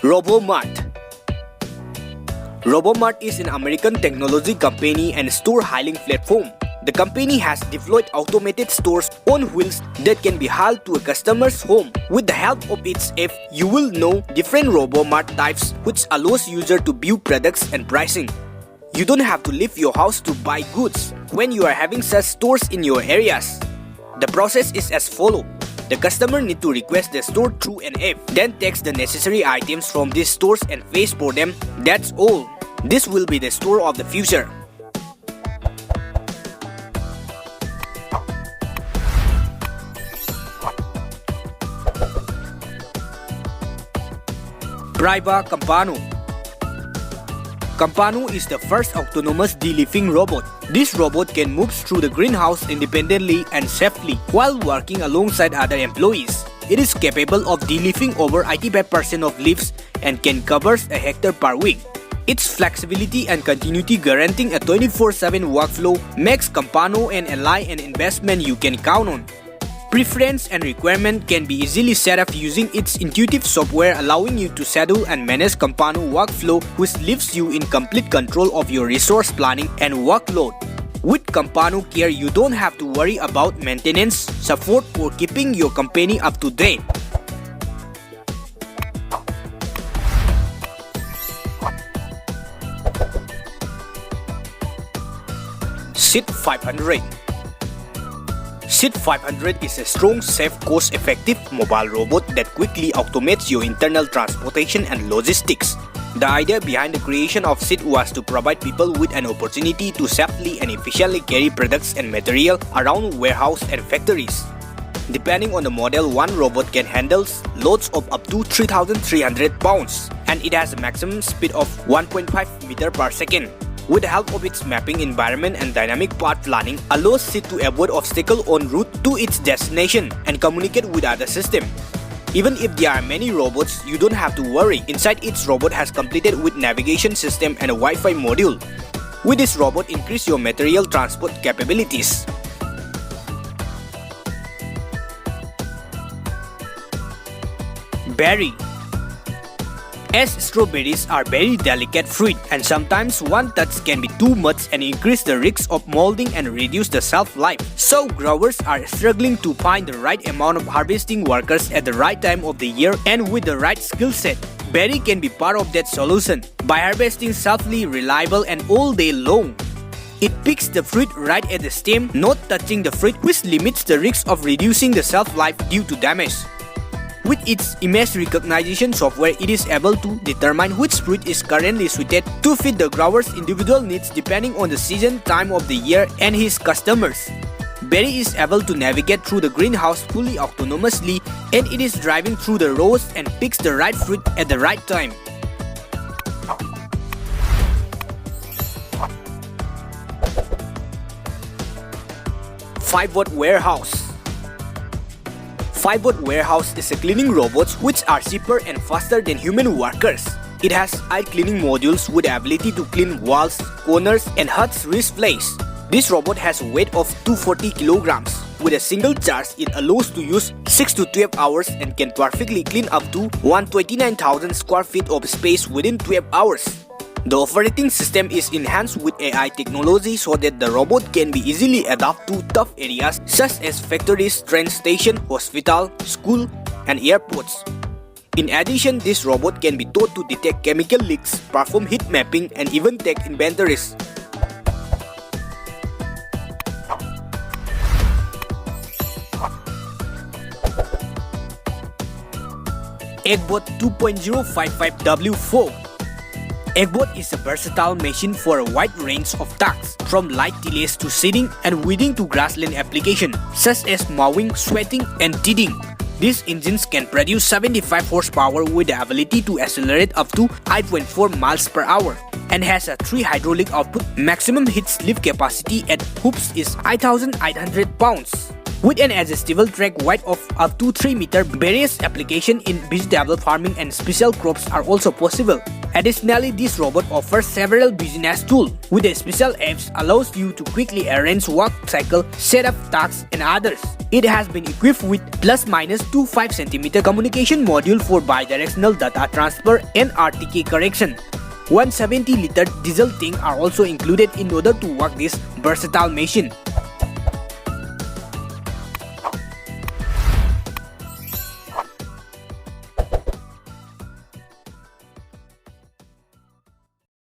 Robomart. Robomart is an American technology company and store hailing platform. The company has deployed automated stores on wheels that can be hauled to a customer's home. With the help of its app, you will know different Robomart types, which allows users to view products and pricing. You don't have to leave your house to buy goods when you are having such stores in your areas. The process is as follows. The customer needs to request the store through an app, then takes the necessary items from these stores and pays for them. That's all. This will be the store of the future. Braiba Campano. Campano is the first autonomous de-leafing robot. This robot can move through the greenhouse independently and safely while working alongside other employees. It is capable of de-leafing over 85% of leaves and can cover a hectare per week. Its flexibility and continuity guaranteeing a 24/7 workflow makes Campano an ally and investment you can count on. Preference and requirement can be easily set up using its intuitive software, allowing you to schedule and manage Campano workflow, which leaves you in complete control of your resource planning and workload. With Campano Care, you don't have to worry about maintenance, support, or keeping your company up to date. SIT 500. SIT 500 is a strong, safe, cost-effective mobile robot that quickly automates your internal transportation and logistics. The idea behind the creation of SIT was to provide people with an opportunity to safely and efficiently carry products and material around warehouses and factories. Depending on the model, one robot can handle loads of up to 3,300 pounds, and it has a maximum speed of 1.5 meters per second. With the help of its mapping environment and dynamic path planning, allows SIT to avoid obstacles en route to its destination and communicate with other systems. Even if there are many robots, you don't have to worry. Inside each robot has completed with navigation system and a Wi-Fi module. With this robot, increase your material transport capabilities. Berry. As strawberries are very delicate fruit, and sometimes one touch can be too much and increase the risk of molding and reduce the shelf life. So growers are struggling to find the right amount of harvesting workers at the right time of the year and with the right skill set. Berry can be part of that solution by harvesting safely, reliable, and all day long. It picks the fruit right at the stem, not touching the fruit, which limits the risk of reducing the shelf life due to damage. With its image recognition software, it is able to determine which fruit is currently suited to fit the grower's individual needs depending on the season, time of the year, and his customers. Berry is able to navigate through the greenhouse fully autonomously, and it is driving through the rows and picks the right fruit at the right time. Five-watt warehouse. 5-watt warehouse is a cleaning robots which are cheaper and faster than human workers. It has eye cleaning modules with the ability to clean walls, corners, and huts displays. This robot has a weight of 240 kilograms. With a single charge, it allows to use 6 to 12 hours and can perfectly clean up to 129,000 square feet of space within 12 hours. The operating system is enhanced with AI technology so that the robot can be easily adapted to tough areas such as factories, train stations, hospitals, schools, and airports. In addition, this robot can be taught to detect chemical leaks, perform heat mapping, and even take inventories. Eggbot 2.055W4. Eggbot is a versatile machine for a wide range of tasks, from light delays to seeding and weeding to grassland application, such as mowing, sweating, and teeding. These engines can produce 75 horsepower with the ability to accelerate up to 8.4 miles per hour and has a 3 hydraulic output. Maximum heat slip capacity at hoops is 8,800 pounds. With an adjustable track width of up to 3 meters, various applications in vegetable farming and special crops are also possible. Additionally, this robot offers several business tools, with a special apps allows you to quickly arrange work cycle, set up tasks, and others. It has been equipped with ±25 cm communication module for bidirectional data transfer and RTK correction. 170-liter diesel tank are also included in order to work this versatile machine.